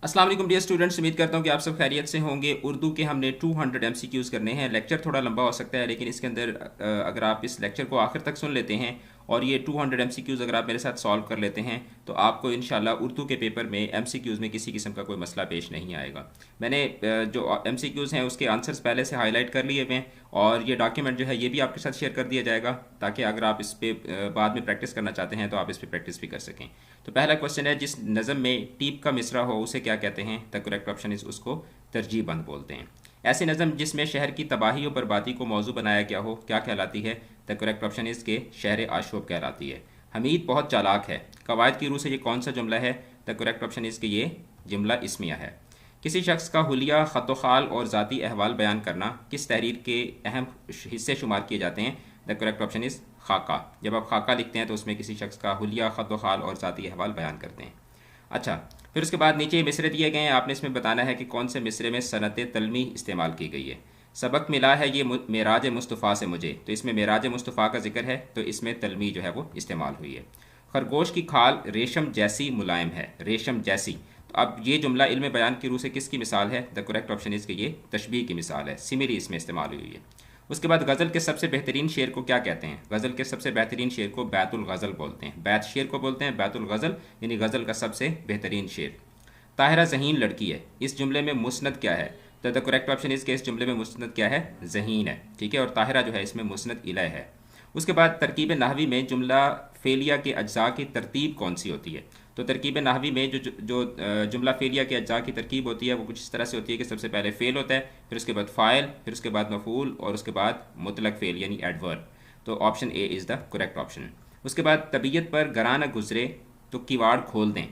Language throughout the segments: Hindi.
अस्सलाम वालेकुम डियर स्टूडेंट्स, उम्मीद करता हूँ कि आप सब खैरियत से होंगे। उर्दू के हमने 200 एमसीक्यूज़ करने हैं। लेक्चर थोड़ा लंबा हो सकता है, लेकिन इसके अंदर अगर आप इस लेक्चर को आखिर तक सुन लेते हैं और ये 200 एमसीक्यूज़ अगर आप मेरे साथ सॉल्व कर लेते हैं तो आपको इंशाल्लाह उर्दू के पेपर में एमसीक्यूज़ में किसी किस्म का कोई मसला पेश नहीं आएगा। मैंने जो एमसीक्यूज़ हैं उसके आंसर्स पहले से हाईलाइट कर लिए हुए हैं और ये डॉक्यूमेंट जो है ये भी आपके साथ शेयर कर दिया जाएगा ताकि अगर आप इस पे बाद में प्रैक्टिस करना चाहते हैं तो आप इस पे प्रैक्टिस भी कर सकें। तो पहला क्वेश्चन है, जिस नज़म में टीप का मिसरा हो उसे क्या कहते हैं? द करेक्ट ऑप्शन इज उसको तरजीह बंद बोलते हैं। ऐसी नज़म जिसमें शहर की तबाही और बर्बादी को मौजू बनाया गया हो क्या कहलाती है? द करेक्ट ऑप्शन इज के शहर आशूब कहलाती है। हमीद बहुत चालाक है, कवायद की रूह से ये कौन सा जुमला है? द करेक्ट ऑप्शन इज के ये जुमला इस्मिया है। किसी शख्स का हुलिया ख़त-ओ-ख़ाल और ज़ाती अहवाल बयान करना किस तहरीर के अहम हिस्से शुमार किए जाते हैं? द करेक्ट ऑप्शन इज़ खाका। जब आप खाका लिखते हैं तो उसमें किसी शख्स का हुलिया ख़त-ओ-ख़ाल और ज़ाती अहवाल बयान करते हैं। अच्छा, फिर उसके बाद नीचे मिसरे दिए गए हैं, आपने इसमें बताना है कि कौन से मिसरे में सनत तलमी इस्तेमाल की गई है। सबक मिला है ये मेराज मुस्तफ़ा से मुझे, तो इसमें मेराज मुस्तफ़ा का जिक्र है तो इसमें तलमी जो है वो इस्तेमाल हुई है। खरगोश की खाल रेशम जैसी मुलायम है, रेशम जैसी। तो अब ये जुमला इल्म बयान की रूह से किसकी मिसाल है? द करेक्ट ऑप्शन इज़ कि ये तशबीह की मिसाल है, सिमिली इसमें इस्तेमाल हुई है। उसके बाद गज़ल के सबसे बेहतरीन शेर को क्या कहते हैं? गज़ल के सबसे बेहतरीन शेर को बैतुल गज़ल बोलते हैं। बैत शेर को बोलते हैं बैतुल गज़ल, यानी गज़ल का सबसे बेहतरीन शेर। ताहिरा ज़हीन लड़की है, इस जुमले में मुस्नद क्या है? तो द करेक्ट ऑप्शन इज़ के इस जुमले में मुस्नद क्या है? ज़हीन है, ठीक है। और ताहिरा जो है इसमें मुस्नद इलय है। उसके बाद तरकीब नाहवी में जुमला फेलिया के अज्जा की तरतीब कौन सी होती है? तो तरकीब नाहवी में जो जुमला फेलिया के अज्जा की तरकीब होती है वो कुछ इस तरह से होती है कि सबसे पहले फ़ेल होता है, फिर उसके बाद फ़ाइल, फिर उसके बाद मफ़ूल और उसके बाद मुतलक फ़ेल यानी एडवर्ब। तो option A is the correct option. उसके बाद तबीयत पर गरा न गुजरे तो किवाड़ खोल दें,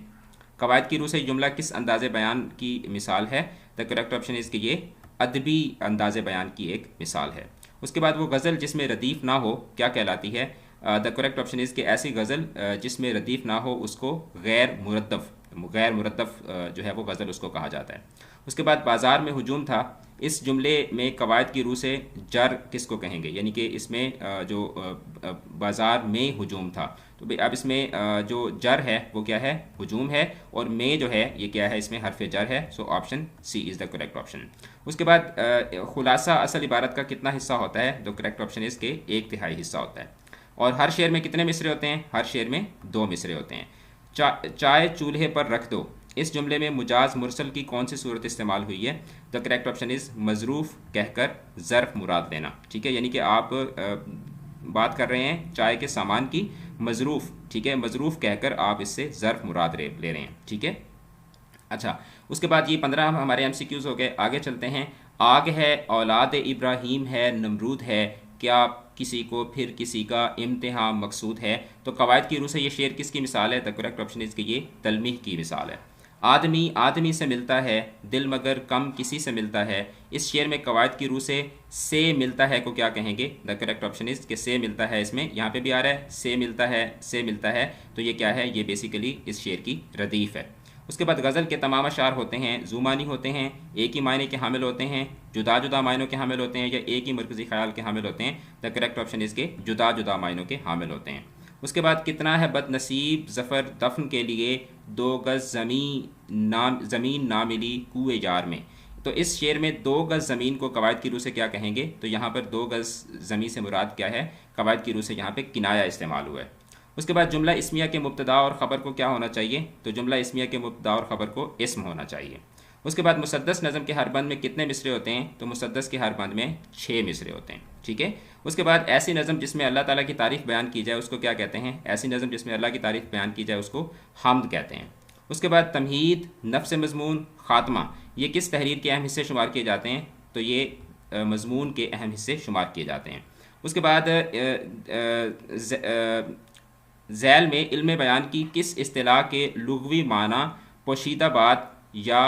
कवायद की रूह से जुमला किस अंदाज़े बयान की मिसाल है? द करेक्ट ऑप्शन इज़ कि ये अदबी अंदाज़े बयान की एक मिसाल है। उसके बाद वो गज़ल जिसमें रदीफ़ ना हो क्या कहलाती है? द करेक्ट ऑप्शन इज़ कि ऐसी गज़ल जिसमें रदीफ़ ना हो उसको गैर मुरद्दफ़ जो है वो गज़ल उसको कहा जाता है। उसके बाद बाज़ार में हुजूम था, इस जुमले में कवायद की रूह से जर किसको कहेंगे? यानी कि इसमें बाज़ार में हुजूम था, तो भाई अब इसमें जो जर है वो क्या है? हुजूम है, और में जो है ये क्या है? इसमें हरफ जर है। So option C is the correct option. उसके बाद खुलासा असल इबारत का कितना हिस्सा होता है? द करेक्ट ऑप्शन इज़ के 1/3 हिस्सा होता है। और हर शेर में कितने मिसरे होते हैं? हर शेर में 2 मिसरे होते हैं। चाय चूल्हे पर रख दो, इस जुमले में मुजाज मुरसल की कौन सी सूरत इस्तेमाल हुई है? द करेक्ट ऑप्शन इज़ मजरूफ़ कहकर ज़र्फ़ मुराद लेना, ठीक है। यानी कि आप बात कर रहे हैं चाय के सामान की, मजरूफ़, ठीक है, मजरूफ़ कहकर आप इससे ज़र्फ़ मुराद ले रहे हैं, ठीक है। अच्छा, उसके बाद ये 15 हमारे एमसीक्यूज़ हो गए। आगे चलते हैं। आग है, औलाद इब्राहीम है, नमरूद है, क्या किसी को फिर किसी का इम्तिहान मकसूद है? तो कवायद की रूह से ये शेर किसकी मिसाल है? द करेक्ट ऑप्शन इज़ कि ये तलमीह की मिसाल है। आदमी आदमी से मिलता है, दिल मगर कम किसी से मिलता है, इस शेर में कवायद की रूह से मिलता है को क्या कहेंगे? द करेक्ट ऑप्शन इज़ कि से मिलता है, इसमें यहाँ पे भी आ रहा है से मिलता है, से मिलता है, तो ये क्या है? ये बेसिकली इस शेर की रदीफ़ है। उसके बाद गज़ल के तमाम अशार होते हैं ज़ुमानी होते हैं, एक ही मायने के हामिल होते हैं, जुदा जुदा मायनों के हामिल होते हैं, या एक ही मरकज़ी ख्याल के हामिल होते हैं? द करेक्ट ऑप्शन इसके जुदा जुदा मायनों के हामिल होते हैं। उसके बाद कितना है बदनसीब ज़फ़र दफन के लिए, 2 गज़ ज़मीन ना मिली कुएं जार में। तो इस शेर में 2 गज़ ज़मीन को कवायद की रूह से क्या कहेंगे? तो यहाँ पर 2 गज़ ज़मीन से मुराद क्या है? कवायद की रूह से यहाँ पे किनाया इस्तेमाल हुआ है। उसके बाद जुमला इस्मिया के मुब्तदा और ख़बर को क्या होना चाहिए? तो जुमला इस्मिया के मुब्तदा और ख़बर को इस्म होना चाहिए। उसके बाद मुसद्दस नज़म के हर बंद में कितने मिसरे होते हैं? तो मुसद्दस के हर बंद में 6 मिसरे होते हैं, ठीक है। उसके बाद ऐसी नज़म जिसमें अल्लाह ताला की तारीफ़ बयान की जाए उसको क्या कहते हैं? ऐसी नज़म जिसमें अल्लाह की तारीफ़ बयान की जाए उसको हम्द कहते हैं। उसके बाद तमहीद, नफ्स मज़मून, ख़ात्मा, ये किस तहरीर के अहम हिस्से शुमार किए जाते हैं? तो ये मज़मून के अहम हिस्से शुमार किए जाते हैं। उसके बाद ज़ैल में इल्म बयान की किस इस्तिलाह के लुग़वी माना पोशीदा बात या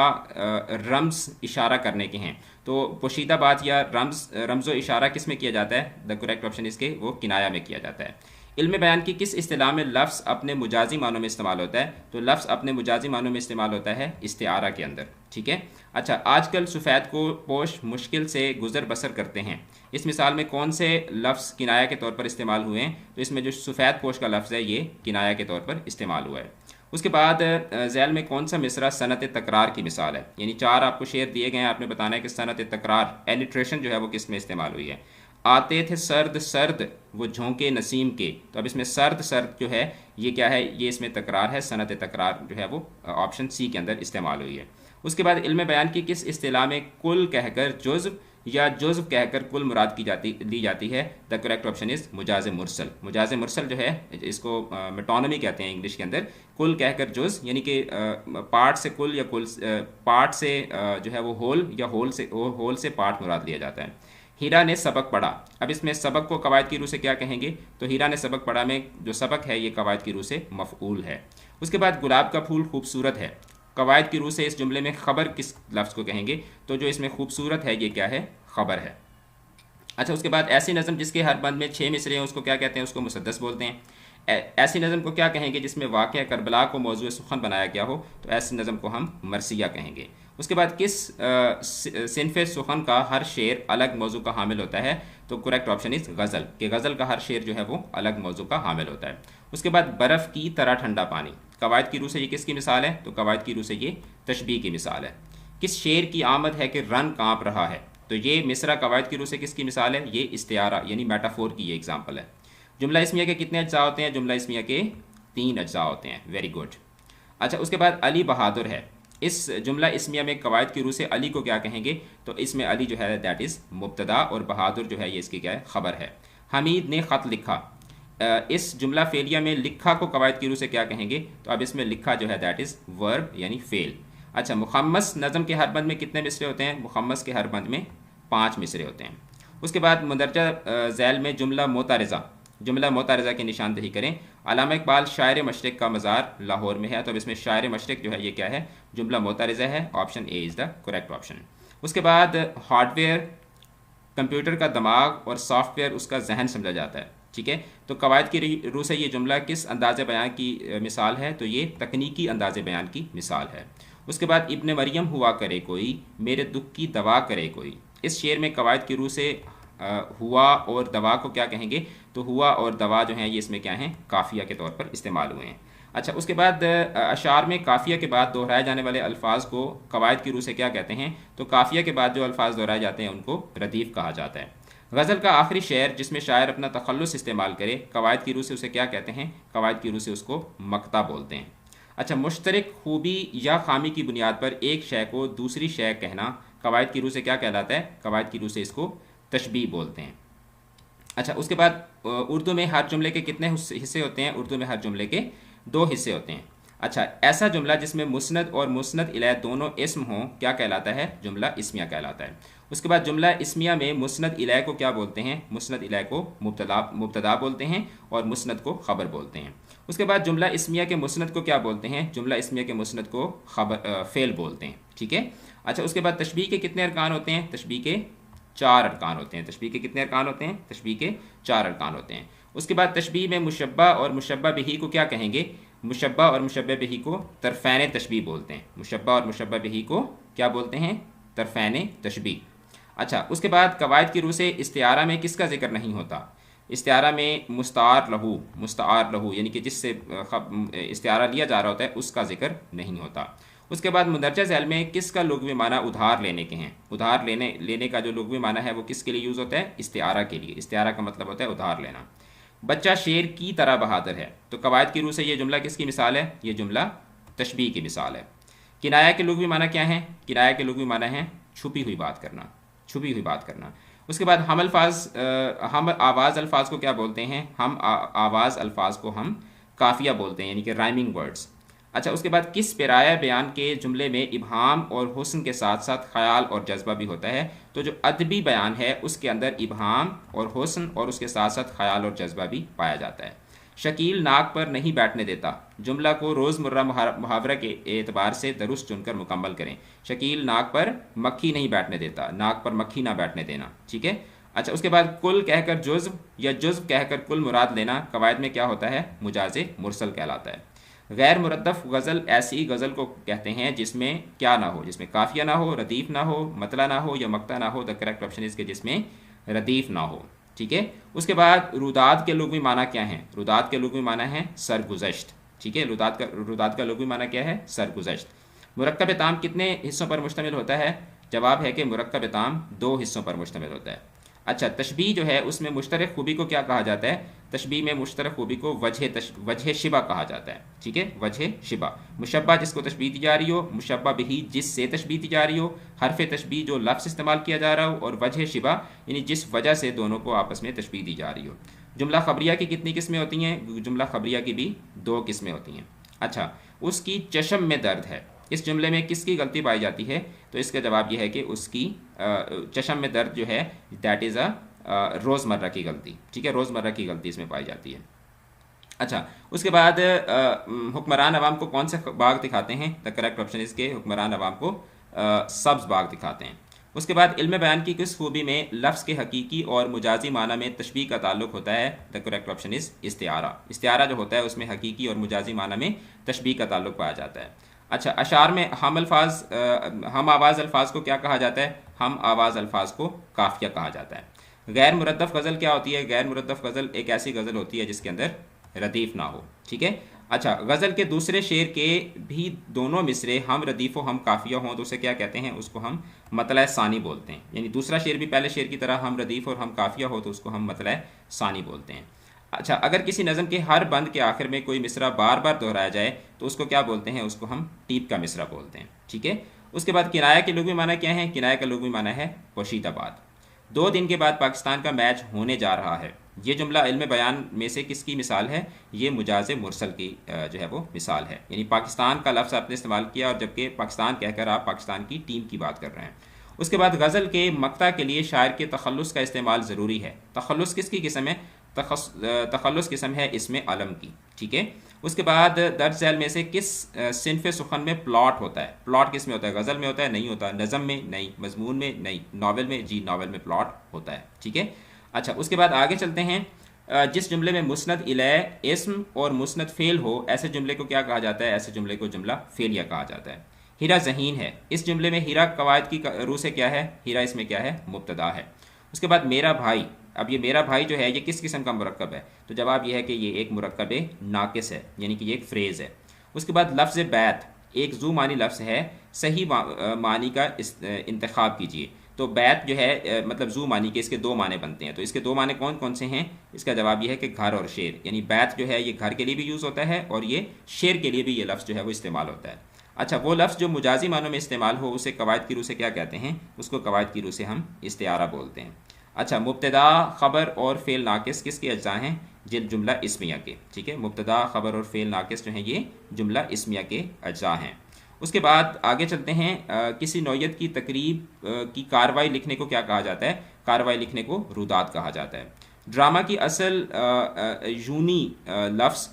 रम्ज़ इशारा करने के हैं? तो पोशीदा बात या रम्ज़ इशारा किस में किया जाता है? द करेक्ट ऑप्शन इसके वो किनाया में किया जाता है। इल्म बयान की किस इस्तिलाह में लफ्ज़ अपने मुजाजी मानों में इस्तेमाल होता है? तो लफ्ज़ अपने मुजाजी मानों में इस्तेमाल होता है इस्तिआरा के अंदर, ठीक है। अच्छा, आजकल सफ़ेद को पोश मुश्किल से गुज़र बसर करते हैं, इस मिसाल में कौन से लफ्ज़ किनाया के तौर पर इस्तेमाल हुए हैं? तो इसमें जो सफ़ेद पोश का लफ्ज़ है ये किनाया के तौर पर इस्तेमाल हुआ है। उसके बाद ज़ैल में कौन सा मिसरा सनत तकरार की मिसाल है, यानी 4 आपको शेर दिए गए हैं, आपने बताना है कि सनत तकरार एलिट्रेशन जो है वो किस में इस्तेमाल हुई है। आते थे सर्द सर्द वो झोंके नसीम के, तो अब इसमें सर्द सर्द जो है ये क्या है, ये इसमें तकरार है, सनत तकरार जो है वो ऑप्शन सी के अंदर इस्तेमाल हुई है। उसके बाद इल्म बयान की किस इस्तिलाह में कुल कहकर जुज़्व या जुज़्व कहकर कुल मुराद ली जाती है? द करेक्ट ऑप्शन इज़ मुजाज मुरसल। मुजाज मुरसल जो है इसको मेटोनमी कहते हैं इंग्लिश के अंदर। कुल कहकर जुज़ यानी कि पार्ट से कुल या कुल पार्ट से जो है वो होल या होल से पार्ट मुराद लिया जाता है। हीरा ने सबक पढ़ा, अब इसमें सबक को कवायद की रूह से क्या कहेंगे? तो हीरा ने सबक पढ़ा में जो सबक है ये कवायद की रूह से मफ़ऊल है। उसके बाद गुलाब का फूल खूबसूरत है, कवायद की रूह से इस जुमले में खबर किस लफ्ज़ को कहेंगे? तो जो इसमें खूबसूरत है ये क्या है? खबर है। अच्छा, उसके बाद ऐसी नज़म जिसके हर बंद में 6 मिसरे हैं उसको क्या कहते हैं? उसको मुसद्दस बोलते हैं। ऐसी नज़म को क्या कहेंगे जिसमें वाक़या करबला को मौजूद सुखन बनाया गया हो? तो ऐसी नज़म को हम मरसिया कहेंगे। उसके बाद किस सिनफ़ सुखन का हर शेर अलग मौजू का हामिल होता है? तो करेक्ट ऑप्शन इज़ गज़ल, कि गज़ल का हर शेर जो है वो अलग मौजू का हामिल होता है। उसके बाद बर्फ़ की तरह ठंडा पानी, कवायद की रूह से ये किसकी मिसाल है? तो कवायद की रूह से ये तशबीह की मिसाल है। किस शेर की आमद है कि रन काँप रहा है? तो ये मिसरा कवायद की रूह से किसकी मिसाल है? ये इस्तिआरा यानी मेटाफोर की ये एग्जाम्पल है। जुमला इस्मिया के कितने अज्जा होते हैं? जुमला इस्मिया के 3 अज्जा होते हैं। Very good. अच्छा, उसके बाद अली बहादुर है, इस जुमला इस्मिया में कवायद की रूह से अली को क्या कहेंगे? तो इसमें अली जो है दैट इज़ मुब्तदा और बहादुर जो है ये इसकी क्या है? खबर है। हमीद ने ख़त लिखा, इस जुमला फेलिया में लिखा को कवायद की रूह से क्या कहेंगे? तो अब इसमें लिखा जो है दैट इज़ वर्ब यानी फेल। अच्छा, मुखम्मस नज़म के हर बंद में कितने मिसरे होते हैं? मुखम्मस के हर बंद में 5 मिसरे होते हैं। उसके बाद मुंदरजा झैल में जुमला मोतारज़ा की निशानदही करें। अल्लामा इकबाल शायर मशरिक़ का मज़ार लाहौर में है, तो अब इसमें शायर मशरिक़ जो है ये क्या है? जुमला मोतारज़ा है। Option A is the correct option. उसके बाद हार्डवेयर कंप्यूटर का दिमाग और सॉफ्टवेयर उसका जहन समझा जाता है, ठीक है। तो कवायद की रूह से ये जुमला किस अंदाज़े बयान की मिसाल है? तो ये तकनीकी अंदाज़े बयान की मिसाल है। उसके बाद इब्न मरियम हुआ करे कोई, मेरे दुख की दवा करे कोई, इस शेर में कवायद की रूह से हुआ और दवा को क्या कहेंगे? तो हुआ और दवा जो हैं ये इसमें क्या हैं? काफ़िया के तौर पर इस्तेमाल हुए हैं। अच्छा, उसके बाद अशार में काफ़िया के बाद दोहराए जाने वाले अल्फाज को कवायद की रूह से क्या कहते हैं? तो काफ़िया के बाद जो अल्फाज दोहराए जाते हैं उनको रदीफ़ कहा जाता है। गज़ल का आखिरी शेर जिसमें शायर अपना तखल्लुस इस्तेमाल करे, कवायद की रूह से उसे क्या कहते हैं? कवायद की रूह से उसको मक्ता बोलते हैं। अच्छा, मुश्तरक खूबी या खामी की बुनियाद पर एक शय को दूसरी शय कहना कवायद की रूह से क्या कहलाता है? कवायद की रूह से इसको तशबीह बोलते हैं। अच्छा, उसके बाद उर्दू में हर जुमले के कितने हिस्से होते हैं? उर्दू में हर जुमले के 2 हिस्से होते हैं। अच्छा, ऐसा जुमला जिसमें मुस्नद और मुस्नद इलैह दोनों इस्म हों क्या कहलाता है? जुमला इस्मिया कहलाता है। उसके बाद जुमला इस्मिया में मुस्नद इलैह को क्या बोलते हैं? मुस्नद इलैह को मुब्तदा बोलते हैं और मुस्नद को खबर बोलते हैं। उसके बाद जुमला इस्मिया के मुस्नद को क्या बोलते हैं? जुमला इस्मिया के मुस्नद को खबर फ़ेल बोलते हैं, ठीक है। अच्छा, उसके बाद तशबीह के कितने अरकान होते हैं? तशबीह के 4 अरकान होते हैं। तशबीह के कितने अरकान होते हैं? तशबीह के 4 अरकान होते हैं। उसके बाद तशबीह में मुशब्बा और मुशब्बा बिही को क्या कहेंगे? मुशब्बा और मुशब्बा बिही को तरफ़ैन तशबीह बोलते हैं। मुशब्बा और मुशब्बा बिही को क्या बोलते हैं? तरफ़ैन तशबीह। अच्छा, उसके बाद कवायद की रूह से इस्तिआरा में किसका जिक्र नहीं होता? इस्तिआरा में मुस्तार लहू यानी कि जिससे इस्तिआरा लिया जा रहा होता है उसका जिक्र नहीं होता। उसके बाद मुंदरजा झैल में किसका लुग़वी माना उधार लेने के हैं? उधार लेने का जो लुग़वी माना है वो किसके लिए यूज़ होता है? इस्तिआरा के लिए। इस्तिआरा का मतलब होता है उधार लेना। बच्चा शेर की तरह बहादुर है, तो कवायद की रूह से ये जुमला किसकी मिसाल है? ये जुमला तशबीह की मिसाल है। किनाया के लुग़वी माना क्या है? किनाया के लुग़वी माना है छुपी हुई बात करना। उसके बाद हम आवाज़ अल्फाज को क्या बोलते हैं? हम आवाज़ अल्फाज को हम काफ़िया बोलते हैं, यानी कि राइमिंग वर्ड्स। अच्छा, उसके बाद किस पेराया बयान के जुमले में इबहाम और हुस्न के साथ साथ ख्याल और जज्बा भी होता है? तो जो अदबी बयान है उसके अंदर इबहाम और हुस्न और उसके साथ साथ ख्याल और जज्बा भी पाया जाता है। शकील नाक पर नहीं बैठने देता, जुमला को रोज़मर्रा मुहावरा के एतबार से दुरुस्त चुनकर मुकम्मल करें। शकील नाक पर मक्खी नहीं बैठने देता, नाक पर मक्खी ना बैठने देना, ठीक है। अच्छा, उसके बाद कुल कहकर जुज़्व या जुज़्व कहकर कुल मुराद लेना कवायद में क्या होता है? मुजाज़े मुरसल कहलाता है। गैर मुरद्दफ़ गज़ल ऐसी गज़ल को कहते हैं जिसमें क्या ना हो? जिसमें काफ़िया ना हो, रदीफ़ ना हो, मतला ना हो या मक्ता ना हो। द करेक्ट ऑप्शन इसके जिसमें रदीफ़ ना हो, ठीक है। उसके बाद रुदाद के लुग़वी माना क्या है? रुदाद के लुग़वी माना है सरगुज़श्त। ठीक है। रुदात का लुग़वी माना क्या है? सरगुज़श्त। मुरक्कब ताम कितने हिस्सों पर मुश्तमिल होता है? जवाब है कि मुरक्कब ताम 2 हिस्सों पर मुश्तमिल होता है। अच्छा, तशबीह जो है उसमें मुश्तरक खूबी को क्या कहा जाता है? तशबीह में मुश्तरक खूबी को वजह शिबा कहा जाता है, ठीक है, वजह शिबा। मुशब्बा जिसको तशबीह दी जा रही हो, मुशब्बा बिही जिससे तशबीह दी जा रही हो, हरफ तशबीह जो लफ्ज़ इस्तेमाल किया जा रहा हो, और वजह शिबा यानी जिस वजह से दोनों को आपस में तशबीह दी जा रही हो। जुमला खबरिया की कितनी किस्में होती हैं? जुमला खबरिया की भी 2 किस्में होती हैं। अच्छा, उसकी चशम में दर्द है, इस जुमले में किसकी गलती पाई जाती है? तो इसका जवाब यह है कि उसकी चशम में दर्द जो है दैट इज़ रोज़मर्रा की गलती, ठीक है, रोज़मर्रा की गलती इसमें पाई जाती है। अच्छा, उसके बाद हुक्मरान अवाम को कौन से बाग दिखाते हैं? द करेक्ट ऑप्शन इसके हुक्मरान अवाम को सब्ज़ बाग दिखाते हैं। उसके बाद इल्म बयान की किस खूबी में लफ्ज़ के हकीकी और मुजाजी माना में तशबीह का ताल्लुक होता है? द करेक्ट ऑप्शन इज़ इस्तिआरा। इस्तिआरा जो होता है उसमें हकीकी और मुजाजी माना में तशबीह का ताल्लुक पाया जाता है। अच्छा, अशार में हम आवाज़ अल्फाज को क्या कहा जाता है? हम आवाज़ अल्फाज को काफिया कहा जाता है। गैर मुरद्दफ़ गज़ल क्या होती है? गैर मुरद्दफ़ गज़ल एक ऐसी गज़ल होती है जिसके अंदर रदीफ़ ना हो, ठीक है। अच्छा, गज़ल के दूसरे शेर के भी दोनों मिसरे हम रदीफ़ व हम काफिया हों तो उसे क्या कहते हैं? उसको हम मतला सानी बोलते हैं। यानी दूसरा शेर भी पहले शेर की तरह हम रदीफ़ और हम काफिया हो तो उसको हम मतला सानी बोलते हैं। अच्छा, अगर किसी नज़म के हर बंद के आखिर में कोई मिसरा बार बार दोहराया जाए तो उसको क्या बोलते हैं? उसको हम टीप का मिसरा बोलते हैं, ठीक है। उसके बाद किनाया के लुग़वी माना क्या है? किनाया का लुग़वी माना है पोशीदाबाद। 2 दिन के बाद पाकिस्तान का मैच होने जा रहा है, ये जुमला इल्म बयान में से किसकी मिसाल है? ये मुजाज़ मुरसल की जो है वो मिसाल है। यानी पाकिस्तान का लफ्ज़ आपने इस्तेमाल किया और जबकि पाकिस्तान कहकर आप पाकिस्तान की टीम की बात कर रहे हैं। उसके बाद गज़ल के मक्ता के लिए शायर के तखल्लुस का इस्तेमाल ज़रूरी है। तखल्लुस किसकी किस्म है? तखल्लुस किस्म है इसमें अलम की, ठीक है। उसके बाद दर्ज झैल में से किस सिनफ सुखन में प्लॉट होता है? प्लॉट किस में होता है? गज़ल में होता है? नहीं होता। नज़म में? नहीं। मजमून में? नहीं। नावल में? जी, नावल में प्लॉट होता है, ठीक है। अच्छा, उसके बाद आगे चलते हैं। जिस जुमले में मुस्नद इलय इस्म और मुस्नद फ़ेल हो ऐसे जुमले को क्या कहा जाता है? ऐसे जुमले को जुमला फ़ेलिया कहा जाता है। हीरा ज़हीन है, इस जुमले में हीरा कवायद की रूह से क्या है? हीरा इसमें क्या है? मुब्तदा है। उसके बाद मेरा भाई, अब ये मेरा भाई जो है ये किस किस्म का मुरक्कब है? तो जवाब ये है कि ये एक मुरक्कब नाकिस है, यानी कि ये एक फ्रेज़ है। उसके बाद लफ्ज़ बैत एक ज़ू मानी लफ्ज़ है, सही मानी का इंतखाब कीजिए। तो बैत जो है मतलब ज़ू मानी के इसके 2 माने बनते हैं। तो इसके 2 माने कौन कौन से हैं? इसका जवाब ये है कि घर और शेर। यानी बैत जो है ये घर के लिए भी यूज़ होता है और ये शेर के लिए भी ये लफ्ज़ जो है वो इस्तेमाल होता है। अच्छा, वो लफ्ज़ जो मुजाजी मानों में इस्तेमाल हो उसे कवायद की रूह से क्या कहते हैं? उसको कवायद की रूह से हम इस्तिआरा बोलते हैं। अच्छा, मुब्तदा खबर और फ़ेल नाकिस किसके अज्जा हैं? ये जुमला इस्मिया के, ठीक है। मुब्तदा खबर और फ़ेल नाकिस जो हैं ये जुमला इस्मिया के अज्जा हैं। उसके बाद आगे चलते हैं। किसी नौयत की तकरीब की कार्रवाई लिखने को क्या कहा जाता है? कार्रवाई लिखने को रुदात कहा जाता है। ड्रामा की असल यूनी लफ्ज़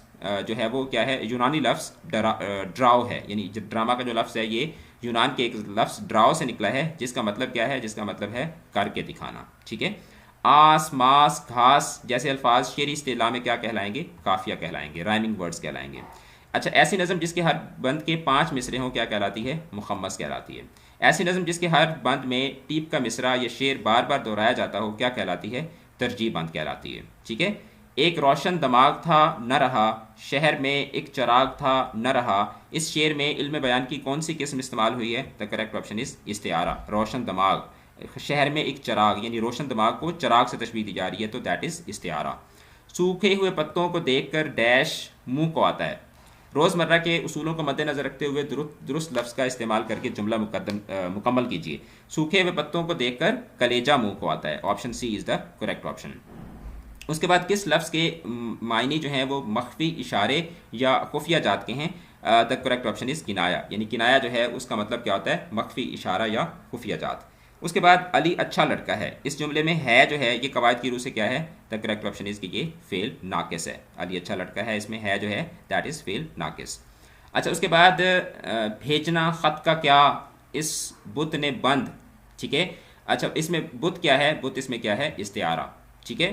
जो है वो क्या है? यूनानी लफ्ज़ ड्राव है। यानी ड्रामा का जो लफ्ज़ है ये यूनान के एक लफ्ज़ ड्राव से निकला है, जिसका मतलब क्या है? जिसका मतलब है करके दिखाना, ठीक है। आस, मास, घास जैसे अल्फाज शेरी इस्तिलाह में क्या कहलाएंगे? काफिया कहलाएंगे, राइमिंग वर्ड्स कहलाएंगे। अच्छा, ऐसी नज़म जिसके हर बंद के 5 मिसरे हों क्या कहलाती है? मुखम्मस कहलाती है। ऐसी नज़म जिसके हर बंद में टीप का मिसरा या शेर बार बार दोहराया जाता हो क्या कहलाती है? तरजीह बंद कहलाती है, ठीक है। एक रोशन दिमाग था न रहा, शहर में एक चिराग था न रहा, इस शेर में इल्म बयान की कौन सी किस्म इस्तेमाल हुई है? द करेक्ट ऑप्शन इज़ इस्तिआरा। रोशन दिमाग, शहर में एक चिराग, यानी रोशन दिमाग को चिराग से तशबीह दी जा रही है तो दैट इज़ इस्तिआरा। सूखे हुए पत्तों को देखकर डैश मुंह को आता है। रोज़मर्रा के उसूलों को मद्देनज़र रखते हुए दुरुस्त लफ्ज़ का इस्तेमाल करके जुमला मुकम्मल कीजिए। सूखे हुए पत्तों को देखकर कलेजा मुंह को आता है। Option C is the correct option. उसके बाद किस लफ्ज़ के मायने जो हैं वो मख्फी इशारे या खुफिया जात के हैं? द करेक्ट ऑप्शन इज़ किनाया। यानी किनाया जो है उसका मतलब क्या होता है? मख्फी इशारा या खुफिया जात। उसके बाद अली अच्छा लड़का है, इस जुमले में है जो है ये कवायद की रूह से क्या है? द करेक्ट ऑप्शन इज़ कि ये फ़ेल नाकिस है। अली अच्छा लड़का है, इसमें है जो है दैट इज़ फ़ेल नाकिस। अच्छा, उसके बाद भेजना ख़त का क्या इस बुत ने बंद, ठीक है। अच्छा, इसमें बुत क्या है? बुत इसमें क्या है? इस्तिआरा, ठीक है।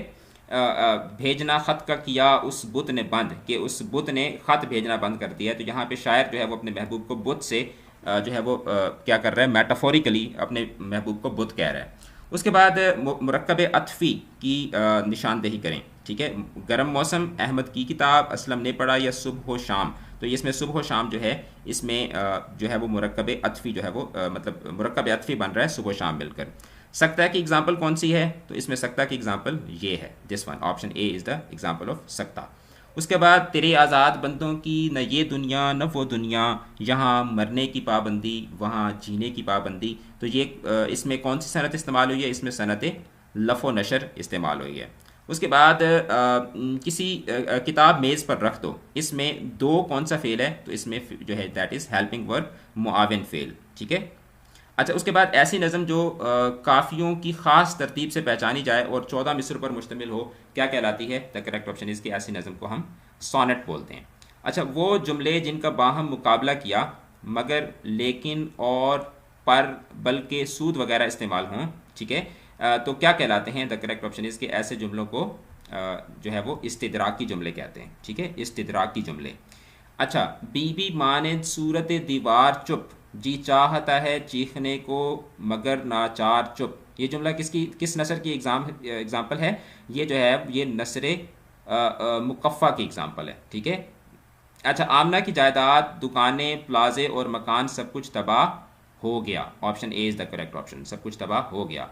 भेजना ख़त का किया उस बुत ने बंद, कि उस बुत ने ख़त भेजना बंद कर दिया है। तो यहाँ पे शायर जो है वो अपने महबूब को बुत से जो है वो क्या कर रहा है? मेटाफोरिकली अपने महबूब को बुत कह रहा है। उसके बाद मुरक्कब अतफ़ी की निशानदेही करें, ठीक है। गर्म मौसम, अहमद की किताब, असलम ने पढ़ा या सुबह हो शाम। तो ये इसमें सुबह शाम जो है इसमें जो है वो मुरक्कब अतफ़ी जो है वो मतलब मुरक्कब अतफ़ी बन रहा है सुबह शाम मिलकर। सकता की एग्जाम्पल कौन सी है? तो इसमें सकता की एग्जाम्पल ये है, this one, option A is the example of सकता। उसके बाद तेरे आज़ाद बंदों की न ये दुनिया न वो दुनिया, यहाँ मरने की पाबंदी वहाँ जीने की पाबंदी। तो ये इसमें कौन सी सनत इस्तेमाल हुई है? इसमें सनत लफ़ व नशर इस्तेमाल हुई है। उसके बाद किसी किताब मेज़ पर रख दो, इसमें दो कौन सा फेल है? तो इसमें जो है दैट इज़ हेल्पिंग वर्ब मुआविन फेल, ठीक है। अच्छा, उसके बाद ऐसी नज़म जो काफ़ियों की ख़ास तरतीब से पहचानी जाए और 14 मिसर पर मुश्तमिल हो, क्या कहलाती है? द करेक्ट ऑप्शन इज़ कि ऐसी नज़म को हम सोनेट बोलते हैं। अच्छा, वो जुमले जिनका बाहम मुकाबला किया मगर लेकिन और पर बल्कि सूद वगैरह इस्तेमाल हों, ठीक है, तो क्या कहलाते हैं? द करेक्ट ऑप्शन इज़ कि ऐसे जुमलों को जो है वो इस्तिदराकी जुमले कहते हैं, ठीक है, इस्तिदराकी जुमले। अच्छा, बीबी माने सूरत दीवार चुप, जी चाहता है चीखने को मगर नाचार चुप। ये जुमला किस नसर की एग्जाम्पल है? ये जो है ये नसर मुकफ़ा की एग्जाम्पल है, ठीक है। अच्छा, आमना की जायदाद, दुकानें, प्लाजे और मकान सब कुछ तबाह हो गया। Option A is the correct option, सब कुछ तबाह हो गया।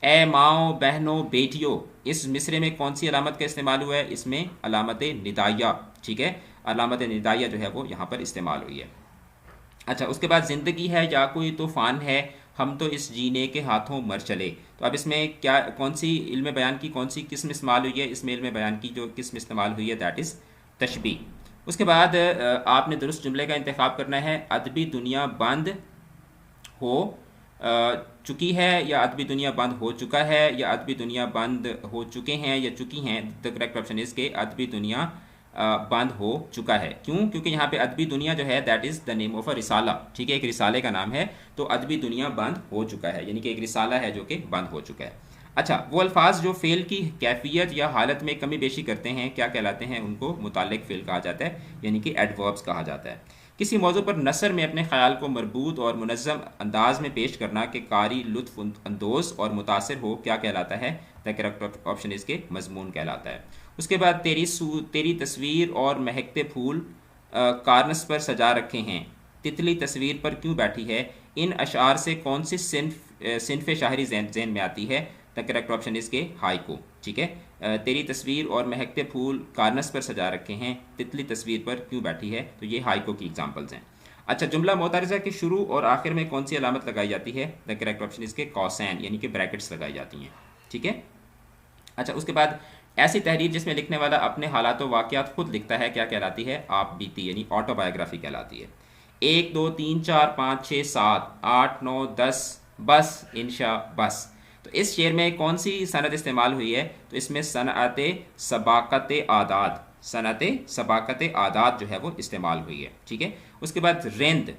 ए माओ बहनों बेटियों, इस मिसरे में कौन सी अलामत का इस्तेमाल हुआ है? इसमें अलामत निदाया, ठीक है, अलामत निदाया जो है वो यहाँ पर इस्तेमाल हुई है। अच्छा, उसके बाद ज़िंदगी है या कोई तूफ़ान है, हम तो इस जीने के हाथों मर चले। तो अब इसमें क्या कौन सी इल्म बयान की कौन सी किस्म इस्तेमाल हुई है? इसमें इल्म बयान की जो किस्म इस्तेमाल हुई है दैट इज़ तशबी। उसके बाद आपने दुरुस्त जुमले का इंतखाब करना है। अदबी दुनिया बंद हो चुकी है या अदबी दुनिया बंद हो चुका है या अदबी दुनिया बंद हो चुके हैं या चुकी हैं। द करेक्ट ऑप्शन इज़ के अदबी दुनिया बंद हो चुका है। क्यों? क्योंकि यहाँ पे अदबी दुनिया जो है that is the name of a रिसाला, ठीक है, एक रिसाले का नाम है। तो अदबी दुनिया बंद हो चुका है यानी कि एक रिसाला है जो कि बंद हो चुका है। अच्छा, वो अल्फाज जो फ़ेल की कैफियत या हालत में कमी बेशी करते हैं क्या कहलाते हैं? उनको मुताल्लिक़ फ़ेल कहा जाता है यानी कि एडवर्ब्स कहा जाता है। किसी मौजू पर नसर में अपने ख्याल को मरबूत और मुनज़्ज़म अंदाज में पेश करना कि कारी लुत्फ़ अंदोज़ और मुतासिर हो, क्या कहलाता है? द करेक्ट ऑप्शन इसके मजमून कहलाता है। उसके बाद तेरी तस्वीर और महकते फूल कार्नस पर सजा रखे हैं, तितली तस्वीर पर क्यों बैठी है? इन अशार से कौन सी सिन्फ शायरी ज़हन में आती है? द करेक्ट ऑप्शन इसके हाइको, ठीक है। तेरी तस्वीर और महकते फूल कार्नस पर सजा रखे हैं, तितली तस्वीर पर क्यों बैठी है? तो ये हाइको की एग्जांपल्स हैं। अच्छा, जुमला मोतारिज़ा के शुरू और आखिर में कौन सी अलामत लगाई जाती है? द करेक्ट ऑप्शन इसके कौसैन यानी कि ब्रैकेट्स लगाई जाती हैं, ठीक है। अच्छा, उसके बाद ऐसी तहरीर जिसमें लिखने वाला अपने हालात व वाक़यात खुद लिखता है क्या कहलाती है? आप बीती यानी ऑटोबायोग्राफी कहलाती है। 1 2 3 4 5 6 7 8 9 10 बस इंशा बस। तो इस शेर में कौन सी सनत इस्तेमाल हुई है? तो इसमें सनअत सबाकत आदाद, सनअत सबाकत आदाद जो है वो इस्तेमाल हुई है, ठीक है। उसके बाद रेंद,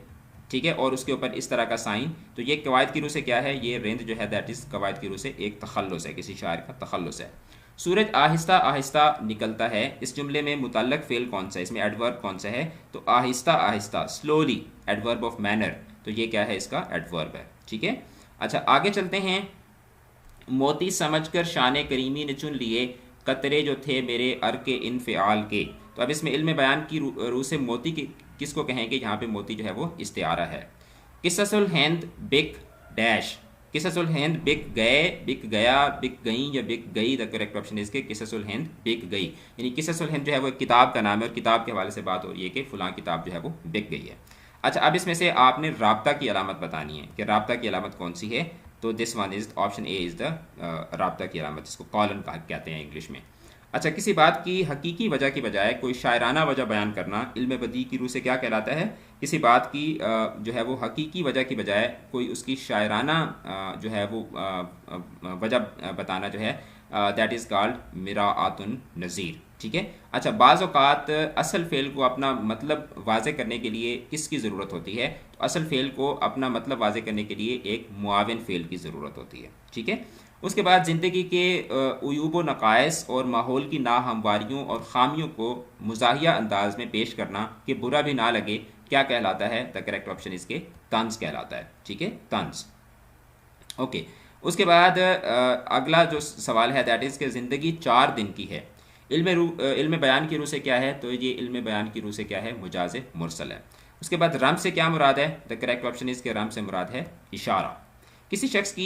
ठीक है, और उसके ऊपर इस तरह का साइन। तो ये कवायद की रूह से क्या है? ये रेंद जो है दैट इज़ कवायद की रूह से एक तखल्लुस है, किसी शायर का तखल्लुस है। सूरज आहिस्ता आहिस्ता निकलता है, इस जुमले में मुतल्लक फ़ेल कौन सा है? इसमें एडवर्ब कौन सा है? तो Aahista Aahista, slowly, adverb of manner. तो ये क्या है? इसका एडवर्ब है, ठीक है। अच्छा, आगे चलते हैं। मोती समझकर शान करीमी ने चुन लिए कतरे जो थे मेरे अर के इनफ़िआल के। तो अब इसमें इल्म बयान की रूह से मोती किसको कहेंगे? यहाँ पे मोती जो है वो इस्तिआरा है। किस्सुल हिंद बिक डैश, किस्सुल हिंद बिक गए, बिक गया, बिक गई या बिक गई। द करेक्ट ऑप्शन है इसके किस्सुल हिंद बिक गई यानी किस्सुल हिंद जो है वो किताब का नाम है और किताब के हवाले से बात हो रही है कि फ़लाँ किताब जो है वो बिक गई है। अच्छा, अब इसमें से आपने राब्ता की अलामत बतानी है कि राब्ता की अलामत कौन सी है। तो this one is option A is the राब्ता की अलामत, जिसको कॉलन कहते हैं इंग्लिश में। अच्छा, किसी बात की हकीकी वजह की बजाय कोई शायराना वजह बयान करना इल्म बदी की रूह से क्या कहलाता है? किसी बात की जो है वो हकीकी वजह की बजाय कोई उसकी शायराना जो है वो वजह बताना जो है दैट इज़ कॉल्ड मिराआतुन नज़ीर, ठीक है। अच्छा, बाज़ औक़ात असल फ़ेल को अपना मतलब वाज़े करने के लिए किसकी ज़रूरत होती है? तो असल फ़ेल को अपना मतलब वाज़े करने के लिए एक मुआविन फ़ेल की ज़रूरत होती है, ठीक है। उसके बाद ज़िंदगी के उयूब व नक़ाइस और माहौल की नाहमवारियों और ख़ामियों को मुज़ाहिया अंदाज में पेश करना कि बुरा भी ना लगे, क्या कहलाता है? द करेक्ट ऑप्शन इसके तंज कहलाता है, ठीक है, तंज। ओके, उसके बाद अगला जो सवाल है दैट इज़ कि ज़िंदगी 4 दिन की है, इल्म बयान की रूह से क्या है, तो ये इल्म बयान की रूह से क्या है, मुजाज मुरसल है। उसके बाद रम्ज़ से क्या मुराद है, द करेक्ट ऑप्शन इज़ के रम्ज़ से मुराद है इशारा। किसी शख्स का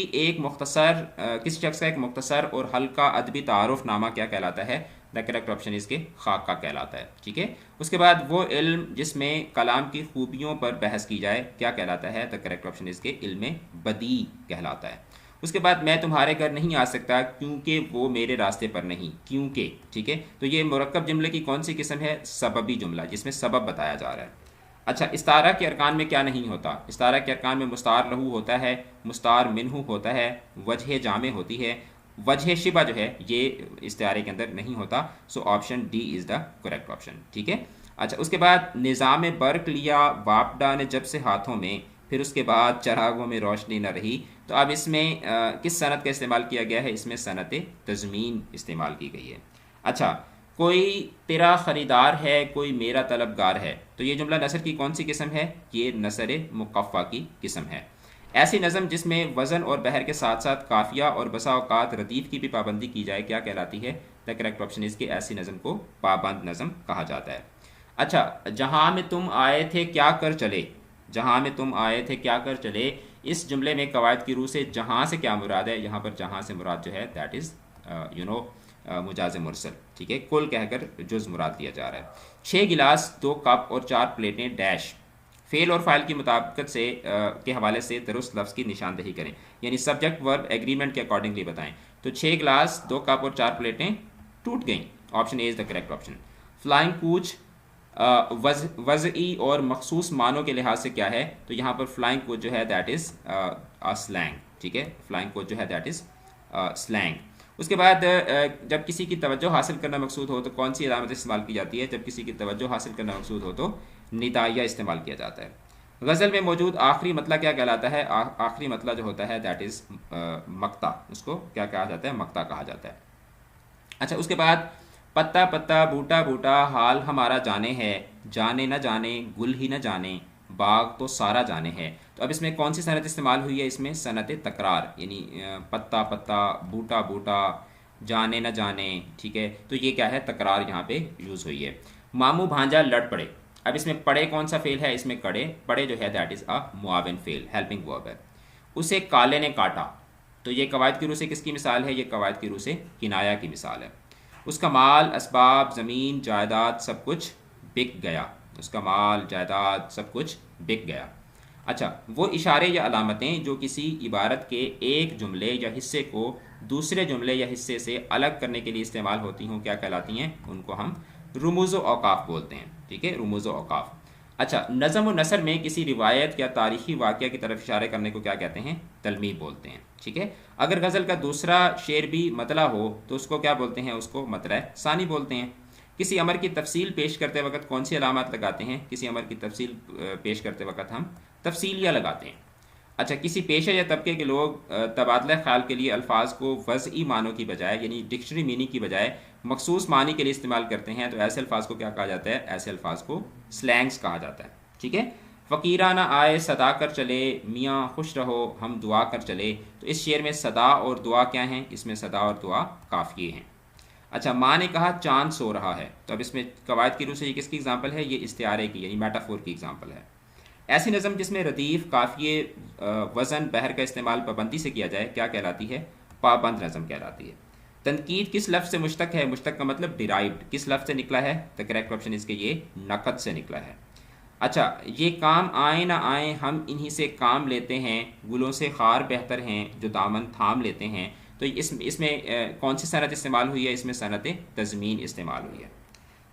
एक मुख्तसर और हल्का अदबी तारुफ नामा क्या कहलाता है, द करेक्ट ऑप्शन इसके खाका कहलाता है। ठीक है, उसके बाद वो इल्म जिसमें कलाम की खूबियों पर बहस की जाए क्या कहलाता है, द करेक्ट ऑप्शन इसके इल्म बदी कहलाता है। उसके बाद मैं तुम्हारे घर नहीं आ सकता क्योंकि वो मेरे रास्ते पर नहीं, क्योंकि। ठीक है, तो ये मुरक्कब जुमले की कौन सी किस्म है, सबबी जुमला, जिसमें सबब बताया जा रहा है। अच्छा, इस्तारा के अरकान में क्या नहीं होता, इस्तारा के अरकान में मुस्तार लहू होता है, मुस्तार मिन्हू होता है, वजह जामे होती है, वजह शिबा जो है ये इस्तारे के अंदर नहीं होता। So option D is the correct option. ठीक है, अच्छा उसके बाद निज़ाम बर्क लिया वापडा ने जब से हाथों में, फिर उसके बाद चरागों में रोशनी न रही। तो अब इसमें किस सनत का इस्तेमाल किया गया है, इसमें सनत तज़मीन इस्तेमाल की गई है। अच्छा, कोई तेरा ख़रीदार है, कोई मेरा तलबगार है, तो ये जुमला नसर की कौन सी किस्म है, ये नसर मुकफ़ा की किस्म है। ऐसी नज़म जिसमें वज़न और बहर के साथ साथ काफ़िया और बसा औक़ात रदीफ़ की भी पाबंदी की जाए क्या कहलाती है, द करेक्ट ऑप्शन इसकी ऐसी नज़म को पाबंद नज़म कहा जाता है। अच्छा, जहाँ में तुम आए थे क्या कर चले, जहाँ में तुम आए थे क्या कर चले, इस जुमले में कवायद की रूह से जहाँ से क्या मुराद है, यहाँ पर जहाँ से मुराद जो है दैट इज़ मुजाज मुरसल। ठीक है, कुल कहकर जुज़ मुराद दिया जा रहा है। 6 गिलास 2 कप और 4 प्लेटें डैश, फेल और फाइल की मुताबिकत से के हवाले से दुरुस्त लफ्ज़ की निशानदही करें, यानी सब्जेक्ट वर्ब एग्रीमेंट के अकॉर्डिंगली बताएं। तो 6 गिलास 2 कप और 4 प्लेटें टूट गईं, option A is the correct option. फ्लाइंग कूच वज़ई और मखसूस मानों के लिहाज से क्या है, तो यहाँ पर फ्लाइंग कोच जो है दैट इज़ स्लैंग। ठीक है, फ्लाइंग कोच जो है दैट इज़ स्लैंग। उसके बाद जब किसी की तवज्जो हासिल करना मकसूद हो तो कौन सी अलामत इस्तेमाल की जाती है, जब किसी की तवज्जो हासिल करना मकसूद हो तो निदाइया इस्तेमाल किया जाता है। गज़ल में मौजूद आखिरी मतला क्या कहलाता है, आखिरी मतला जो होता है दैट इज़ मक्ता, उसको क्या कहा जाता है, मक्ता कहा जाता है। अच्छा, उसके बाद पत्ता पत्ता बूटा बूटा हाल हमारा जाने है, जाने न जाने गुल ही न जाने, बाग तो सारा जाने है। तो अब इसमें कौन सी सनत इस्तेमाल हुई है, इसमें सनत तकरार, यानी पत्ता पत्ता बूटा बूटा जाने न जाने। ठीक है, तो ये क्या है, तकरार यहाँ पे यूज़ हुई है। मामू भांजा लड़ पड़े, अब इसमें पड़े कौन सा फेल है, इसमें कड़े, पड़े जो है दैट इज़ अ मुआविन फेल, हेल्पिंग वर्ब है। उसे काले ने काटा, तो ये कवायद की रूह से किसकी मिसाल है, ये कवायद की रूह से किनाया की मिसाल है। उसका माल असबाब ज़मीन जायदाद सब कुछ बिक गया, उसका माल जायदाद सब कुछ बिक गया। अच्छा, वो इशारे या अलामतें जो किसी इबारत के एक जुमले या हिस्से को दूसरे जुमले या हिस्से से अलग करने के लिए इस्तेमाल होती हों क्या कहलाती हैं, उनको हम रुमूज़ व औक़ाफ़ बोलते हैं। ठीक है, रुमूज़ व औक़ाफ़। अच्छा, नज़म व नसर में किसी रिवायत या तारीख़ी वाक़या की तरफ इशारे करने को क्या कहते हैं, तलमीह बोलते हैं। ठीक है, अगर गज़ल का दूसरा शेर भी मतला हो तो उसको क्या बोलते हैं, उसको मतला सानी बोलते हैं। किसी अमर की तफसील पेश करते वक्त कौन सी अलामत लगाते हैं, किसी अमर की तफसील पेश करते वक्त हम तफसीलिया लगाते हैं। अच्छा, किसी पेशे या तबके के लोग तबादला ख्याल के लिए अल्फाज को वज़ई मानों की बजाय, यानी डिक्शनरी मीनिंग की बजाय मखसूस मानी के लिए इस्तेमाल करते हैं, तो ऐसे अल्फाज को क्या कहा जाता है, ऐसे अल्फाज को स्लैंग्स कहा जाता है। ठीक है, फ़कीराना आए सदा कर चले, मियाँ खुश रहो हम दुआ कर चले। तो इस शेर में सदा और दुआ क्या हैं, इसमें सदा और दुआ काफ़िए हैं। अच्छा, माँ ने कहा चांद सो रहा है, तो अब इसमें कवायद की रूह से ये किसकी एग्जांपल है, ये इस्तिआरे की यानी मेटाफोर की एग्जांपल है। ऐसी नज़म जिसमें रदीफ़ काफ़िए वज़न बहर का इस्तेमाल पाबंदी से किया जाए क्या कहलाती है, पाबंद नज़म कहलाती है। तनकीद किस लफ्ज़ से मुश्तक है, मुश्तक का मतलब डिराइव्ड, किस लफ्ज़ से निकला है, द करेक्ट ऑप्शन इसके ये नक़द से निकला है। अच्छा, ये काम आए ना आए हम इन्हीं से काम लेते हैं, गुलों से खार बेहतर हैं जो दामन थाम लेते हैं। तो इसमें कौन सी सनत इस्तेमाल हुई है, इसमें सनत तज़मीन इस्तेमाल हुई है।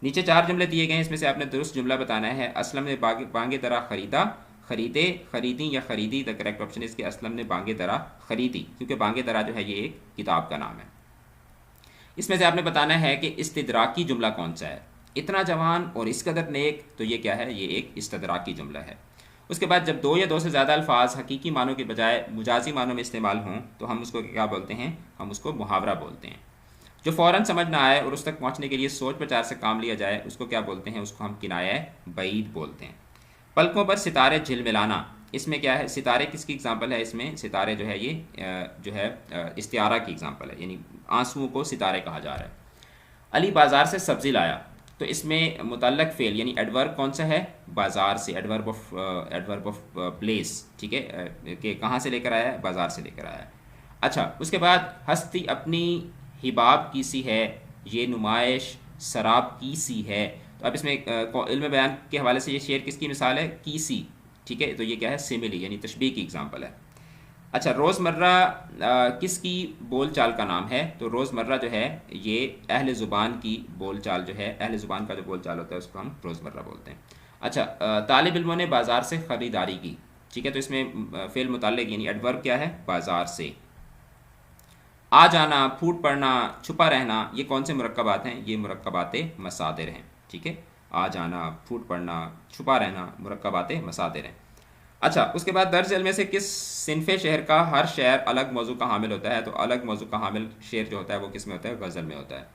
नीचे 4 जुमले दिए गए हैं, इसमें से आपने दुरुस्त जुमला बताना है। असलम ने बांगे दरा ख़रीदा, ख़रीदे, ख़रीदी या ख़रीदी, द करेक्ट ऑप्शन इसके असलम ने बांगे दरा ख़रीदी, क्योंकि बांगे दरा जो है ये एक किताब का नाम है। इसमें से आपने बताना है कि इस्तिदराकी जुमला कौन सा है, इतना जवान और इस कदर नेक, तो ये क्या है, ये एक इस्तिदराकी जुमला है। उसके बाद जब 2 या 2 से ज़्यादा अल्फाज हकीकी मानों के बजाय मुजाजी मानों में इस्तेमाल हों तो हम उसको क्या बोलते हैं, हम उसको मुहावरा बोलते हैं। जो फ़ौरन समझ ना आए और उस तक पहुँचने के लिए सोच विचार से काम लिया जाए उसको क्या बोलते हैं, उसको हम किनाया बईद बोलते हैं। पलकों पर सितारे झिलमिलाना, इसमें क्या है, सितारे किसकी एग्जांपल है, इसमें सितारे जो है ये जो है इस्तिआरा की एग्जांपल है, यानी आंसुओं को सितारे कहा जा रहा है। अली बाज़ार से सब्ज़ी लाया, तो इसमें मुतल्लक फ़ेल यानी एडवर्ब कौन सा है, बाज़ार से, एडवर्ब ऑफ प्लेस, ठीक है, कि कहाँ से लेकर आया है, बाज़ार से लेकर आया है। अच्छा, उसके बाद हस्ती अपनी हिबाब की सी है, ये नुमाइश शराब की सी है। तो अब इसमें इल्म बयान के हवाले से ये शेर किसकी मिसाल है, की सी, ठीक है, तो ये क्या है, सिमिली यानी तशबीह की एग्जाम्पल है। अच्छा, रोज़मर्रा किसकी बोल चाल का नाम है, तो रोज़मर्रा जो है ये अहले ज़ुबान की बोल चाल जो है, अहले ज़ुबान का जो बोल चाल होता है उसको हम रोज़मर्रा बोलते हैं। अच्छा, तालिब इल्मों ने बाज़ार से ख़रीदारी की, ठीक है, तो इसमें फ़ेल मुताल्लिक़ यानी एडवर्ब क्या है, बाज़ार से। आ जाना, फूट पड़ना, छुपा रहना, ये कौन से मुरक्कबात हैं, ये मुरक्कबात मसादिर हैं, ठीक है, आ जाना, फूट पड़ना, छुपा रहना मुरक्कबात मसादिर हैं। अच्छा, उसके बाद दर्ज इल्म में से किस सिनफ़े शेर का हर शेर अलग मौजू का हामिल होता है, तो अलग मौजू का हामिल शेर जो होता है वो किस में होता है, गज़ल में होता है।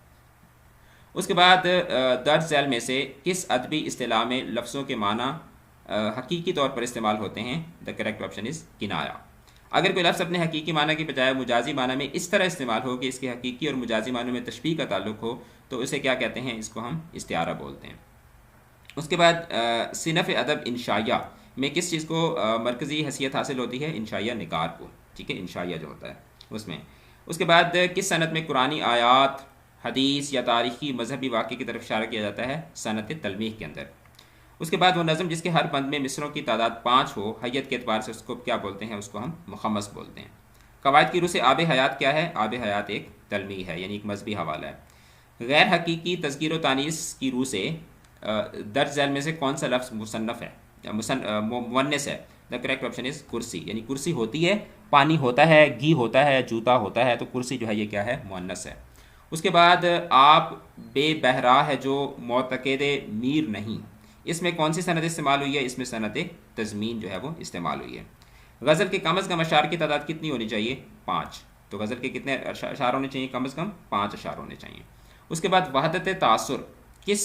उसके बाद दर्ज इल्म में से किस अदबी इस्तिलाह में लफ्ज़ों के माना हकीकी तौर पर इस्तेमाल होते हैं, द करेक्ट ऑप्शन इज़ किनाया। अगर कोई लफ्ज़ अपने हकीकी माना की बजाय मुजाजी माना में इस तरह इस्तेमाल हो कि इसके हकीकी और मुजाजी मानों में तशबीह का ताल्लुक हो, तो उसे क्या कहते हैं, इसको हम इस्तिआरा बोलते हैं। उसके बाद सिनफ़ अदब इंशाइया में किस चीज़ को मरकज़ी हैसियत हासिल होती है, इंशाइया निगार को, ठीक है, इंशाइया जो होता है उसमें। उसके बाद किस सनत में कुरानी आयात, हदीस या तारीख़ी मजहबी वाक़े की तरफ इशारा किया जाता है, सनत तलमीह के अंदर। उसके बाद वो नज़म जिसके हर बंद में मिसरों की तादाद 5 हो, हैयत के अतबार से उसको क्या बोलते हैं, उसको हम मुखम्मस बोलते हैं। कवायद की रूह से आब हयात क्या है, आब हयात एक तलमीह है यानी एक मजहबी हवाला है। गैर हकीकी तज़कीर व तानीस की रूह से दर्ज झैल में से कौन सा लफ्ज़ मुसन्नफ़ है, मुअन्नस है, द करेक्ट ऑप्शन इज़ कुर्सी, यानी कुर्सी होती है, पानी होता है, घी होता है, जूता होता है, तो कुर्सी जो है ये क्या है, मुअन्नस है। उसके बाद आप बेबहरा है जो मोतक़िद मीर नहीं, इसमें कौन सी सनत इस्तेमाल हुई है, इसमें सनत तज़मीन जो है वो इस्तेमाल हुई है। गज़ल के कम अज़ कम अशार की तादाद कितनी होनी चाहिए, 5, तो गज़ल के कितने अशार होने चाहिए, कम अज़ कम 5 अशार होने चाहिए। उसके बाद वहदत तासुर किस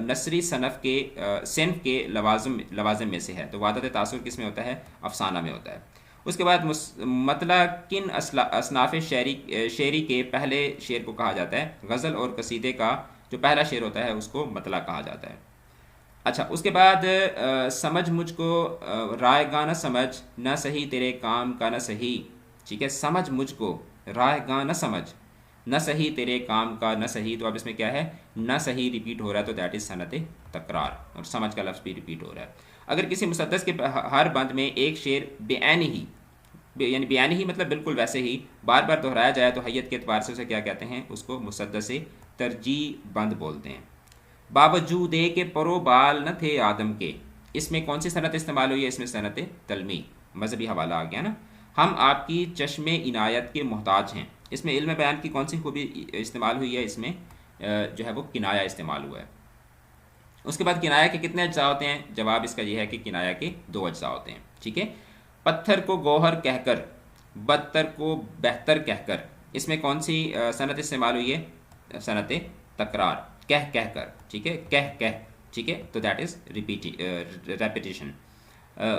नसरी सिन्फ के लवाज़िम में से है, तो वहदत तासुर किस में होता है, अफसाना में होता है। उसके बाद मतला किन असनाफ़ शेरी के पहले शेर को कहा जाता है, गज़ल और कसीदे का जो पहला शेर होता है उसको मतला कहा जाता है। अच्छा, उसके बाद समझ मुझको रायगा न समझ, न सही तेरे काम का न सही, ठीक है, समझ मुझको रायगा न समझ, न सही तेरे काम का न सही, तो अब इसमें क्या है, न सही रिपीट हो रहा है, तो दैट इज़ सनत तकरार, और समझ का लफ्ज़ भी रिपीट हो रहा है। अगर किसी मुसद्दस के हर बंद में एक शेर बेआनी ही, यानी बेआनी ही मतलब बिल्कुल वैसे ही बार बार दोहराया जाए, तो हैयत के एतबार से उसे क्या कहते हैं, उसको मुसद्दस तरजीह बंद बोलते हैं। बावजूदे के परो बाल न थे आदम के, इसमें कौन सी सनत इस्तेमाल हुई है, इसमें सनत तलमी, मजहबी हवाला आ गया ना। हम आपकी चश्मे इनायत के मोहताज हैं, इसमें इल्म बयान की कौन सी खूबी इस्तेमाल हुई है, इसमें जो है वो किनाया इस्तेमाल हुआ है। उसके बाद किनाया के कितने अज्जा होते हैं, जवाब इसका यह है कि किनाया के 2 अज्जा होते हैं, ठीक है। पत्थर को गौहर कहकर, बदतर को बेहतर कहकर, इसमें कौन सी सनत इस्तेमाल हुई है, सनत तकरार, कह कह कर, ठीक है, कह, ठीक है, तो दैट इज़ रेपिटेशन,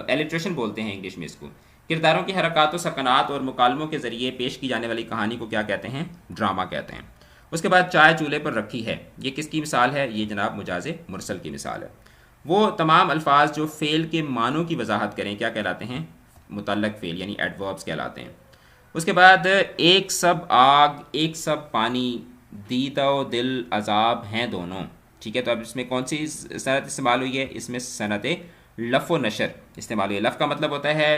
एलिट्रेशन बोलते हैं इंग्लिश में इसको। किरदारों की हरकत व सकनात और मुकालमों के ज़रिए पेश की जाने वाली कहानी को क्या कहते हैं, ड्रामा कहते हैं। उसके बाद चाय चूल्हे पर रखी है, ये किसकी मिसाल है, ये जनाब मुजाज़ मुरसल की मिसाल है। वो तमाम अल्फाज जो फ़ेल के मानों की वजाहत करें क्या कहलाते हैं, मुतल्लक फ़ेल यानी एडवर्ब्स कहलाते हैं। उसके बाद एक सब आग एक सब पानी, दीदा व दिल अजाब हैं दोनों, ठीक है, तो अब इसमें कौन सी सनत इस्तेमाल हुई है, इसमें सनत लफ़ व नशर इस्तेमाल हुई है। लफ़ का मतलब होता है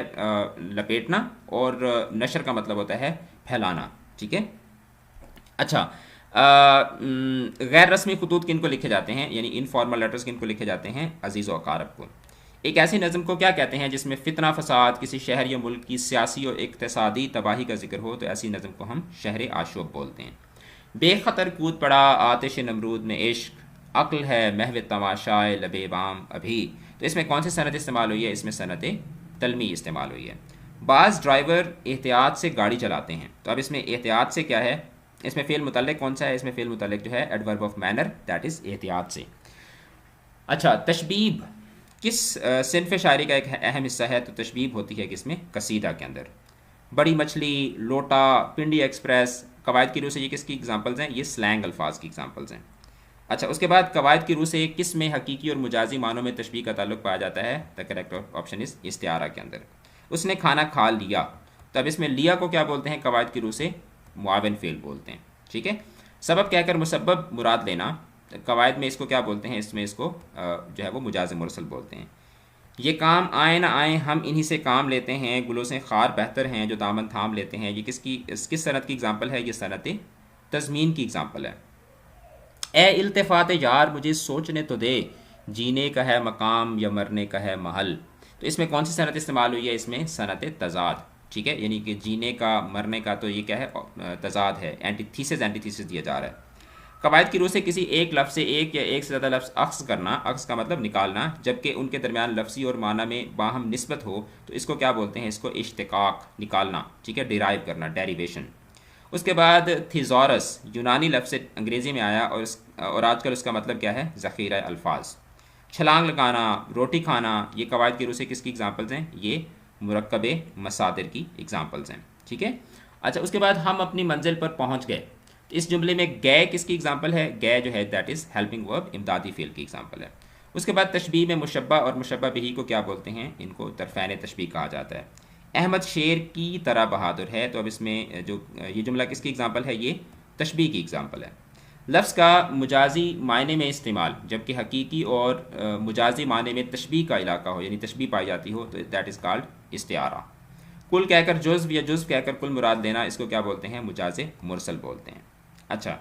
लपेटना और नशर का मतलब होता है फैलाना, ठीक है। अच्छा, गैर रस्मी खतूत किन को लिखे जाते हैं, यानी इनफॉर्मल लेटर्स किन को लिखे जाते हैं, अजीज़ व अकारब को। एक ऐसी नज़म को क्या कहते हैं जिसमें फितना फसाद, किसी शहर या मुल्क की सियासी और इक़्तिसादी तबाही का जिक्र हो, तो ऐसी नज़म को हम शहर आशूब बोलते हैं। बेखतर कूद पड़ा आतिश नमरूद में इश्क, अक्ल है महव तमाशाए लबे बाम अभी, तो इसमें कौन सी सनत इस्तेमाल हुई है, इसमें सनत तलमी इस्तेमाल हुई है। बाज़ ड्राइवर एहतियात से गाड़ी चलाते हैं, तो अब इसमें एहतियात से क्या है, इसमें फ़ेल मुतल्लिक कौन सा है, इसमें फ़ेल मुतल्लिक जो है adverb of manner, that is एहतियात से। अच्छा, तशबीब किस सिन्फ़ शायरी का एक अहम हिस्सा है, तो तशबीब होती है किसमें, कसीदा के अंदर। बड़ी मछली, लोटा, पिंडी एक्सप्रेस, कवायद की रूह से ये किसकी एग्जांपल्स हैं? ये स्लैंग अल्फाज की एग्जांपल्स हैं। अच्छा, उसके बाद कवायद की रूह से किस में हकीकी और मुजाजी मानों में तशबीह का ताल्लुक पाया जाता है? द करेक्ट ऑप्शन इज इस्तिआरा के अंदर। उसने खाना खा लिया, तब इसमें लिया को क्या बोलते हैं? कवायद की रूह से मुआविन फ़ेल बोलते हैं। ठीक है। सबब कहकर मुसब्बब मुराद लेना, कवायद में इसको क्या बोलते हैं? इसमें इसको जो है वो मुजाज मुरसल बोलते हैं। ये काम आए ना आए हम इन्हीं से काम लेते हैं, गुलों से खार बेहतर हैं जो दामन थाम लेते हैं। ये किस सनत की एग्जांपल है? ये सनत तज़मीन की एग्जांपल है। ए इल्तिफ़ात यार मुझे सोचने तो दे, जीने का है मकाम या मरने का है महल। तो इसमें कौन सी सनत इस्तेमाल हुई है? इसमें सनत तज़ाद। ठीक है, यानी कि जीने का मरने का, तो ये क्या है? तज़ाद है, एंटीथीसिस दिया जा रहा है। कवायद की रूह से किसी एक लफ्ज़ से एक या एक से ज़्यादा लफ्ज़ अक्स करना, अक्स का मतलब निकालना, जबकि उनके दरमियान लफ्ज़ी और माना में बाहम निस्बत हो, तो इसको क्या बोलते हैं? इसको इश्तिकाक, निकालना। ठीक है, डिराइव करना, डेरिवेशन। उसके बाद थिज़ोरस यूनानी लफ्ज़ से अंग्रेज़ी में आया और आजकल उसका मतलब क्या है? ज़ख़ीरा अल्फाज। छलांग लगाना, रोटी खाना, ये कवायद की रूह से किसकी एग्जांपल्स हैं? ये मुरक्कबे मसादिर की एग्जांपल्स हैं। ठीक है। अच्छा, उसके बाद हम अपनी मंजिल पर पहुंच गए। इस जुमले में गए किसकी एग्जांपल है? गए जो है दैट इज़ हेल्पिंग वर्ब, इमदादी फ़ेल की एग्जांपल है। उसके बाद तशबीह में मुशब्बा और मुशब्बा बिही को क्या बोलते हैं? इनको तरफ़ैन तशबीह कहा जाता है। अहमद शेर की तरह बहादुर है, तो अब इसमें जो ये जुमला किसकी एग्जांपल है? ये तशबीह की एग्जांपल है। लफ्ज़ का मुजाजी मायने में इस्तेमाल, जबकि हकीकी और मुजाजी मायने में तशबीह का इलाका हो, यानी तशबीह पाई जाती हो, तो दैट इज़ कॉल्ड इस्तिआरा। कुल कहकर जुज़्व या जुज़्व कहकर कुल मुराद लेना, इसको क्या बोलते हैं? मुजाज़े मुरसल बोलते हैं। अच्छा,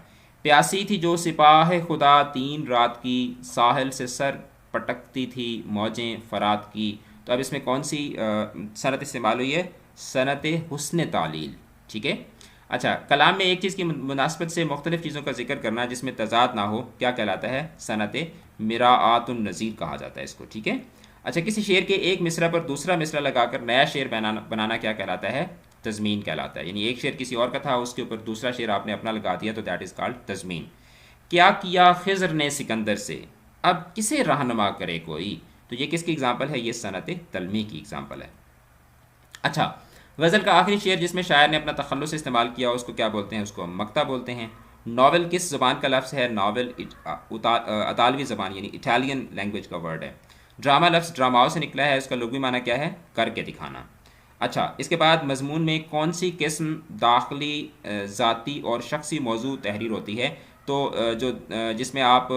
प्यासी थी जो सिपाह खुदा 3 रात की, साहिल से सर पटकती थी मौजें फ़रात की। तो अब इसमें कौन सी सनत इस्तेमाल हुई है? सनत हुस्न तालील। ठीक है। अच्छा, कलाम में एक चीज़ की मुनासबत से मुख्तलिफ़ चीज़ों का जिक्र करना जिसमें तज़ाद ना हो, क्या कहलाता है? सनत मिराआतुन नज़ीर कहा जाता है इसको। ठीक है। अच्छा, किसी शेर के एक मिसरा पर दूसरा मिसरा लगाकर नया शेर बनाना क्या कहलाता है? तज़मीन कहलाता है। यानी एक शेर किसी और का था, उसके ऊपर दूसरा शेर आपने अपना लगा दिया, तो दैट इज़ कॉल्ड तज़मीन। क्या किया खिज़र ने सिकंदर से, अब किसे रहनुमा करे कोई। तो ये किसकी एग्जांपल है? ये सनत तलमी की एग्जांपल है। अच्छा, गज़ल का आखिरी शेर जिसमें शायर ने अपना तखल्लुस इस्तेमाल किया, उसको क्या बोलते हैं? उसको मक्ता बोलते हैं। नावल किस ज़बान का लफ्ज़ है? नावल अतालवी ज़बान यानी इटालियन लैंग्वेज का वर्ड है। ड्रामा लफ्ज़ ड्रामाओं से निकला है, उसका लुग़वी माना क्या है? करके दिखाना। अच्छा, इसके बाद मजमून में कौन सी किस्म दाखिली, ज़ाती और शख्सी मौजू तहरीर होती है? तो जिसमें आप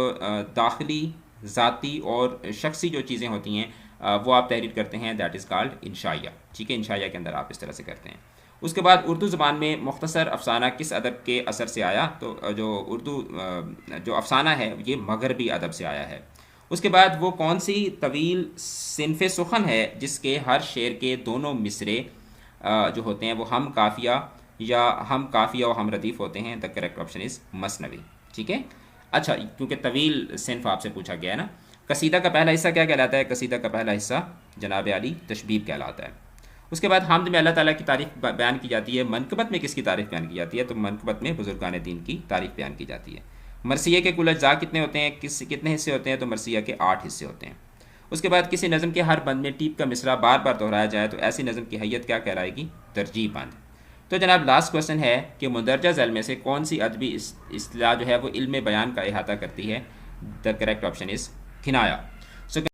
दाखिली, ज़ाती और शख्सी जो चीज़ें होती हैं वो आप तहरीर करते हैं, दैट इज़ कॉल्ड इंशाइया। ठीक है, इंशाइया के अंदर आप इस तरह से करते हैं। उसके बाद उर्दू ज़बान में मुख्तसर अफसाना किस अदब के असर से आया? तो जो उर्दू जो अफसाना है ये मगरबी अदब से आया है। उसके बाद वो कौन सी तवील सिनफ़ सुखन है जिसके हर शेर के दोनों मिसरे जो होते हैं वो हम काफ़िया या हम काफ़िया और हम रदीफ़ होते हैं? द करेक्ट ऑप्शन इज़ मसनवी। ठीक है। अच्छा, क्योंकि तवील सिनफ आपसे पूछा गया है ना। कसीदा का पहला हिस्सा क्या कहलाता है? कसीदा का पहला हिस्सा जनाब अली तशबीब कहलाता है। उसके बाद हमद में अल्लाह ताला की तारीफ़ बयान की जाती है। मनकबत में किसकी तारीफ़ बयान की जाती है? तो मनकबत में बुजुर्गान दीन की तारीफ़ बयान की जाती है। मरसिया के कुल अज्जा कितने होते हैं? कितने हिस्से होते हैं? तो मरसिया के 8 हिस्से होते हैं। उसके बाद किसी नज़म के हर बंद में टीप का मिसरा बार बार दोहराया जाए तो ऐसी नज़म की हैयत क्या कहलाएगी? तरजीह बंद। तो जनाब लास्ट क्वेश्चन है कि मुंदरजा ज़ैल में से कौन सी अदबी इस्तिलाह जो है वो इल्म बयान का अहाता करती है? The correct option is किनाया।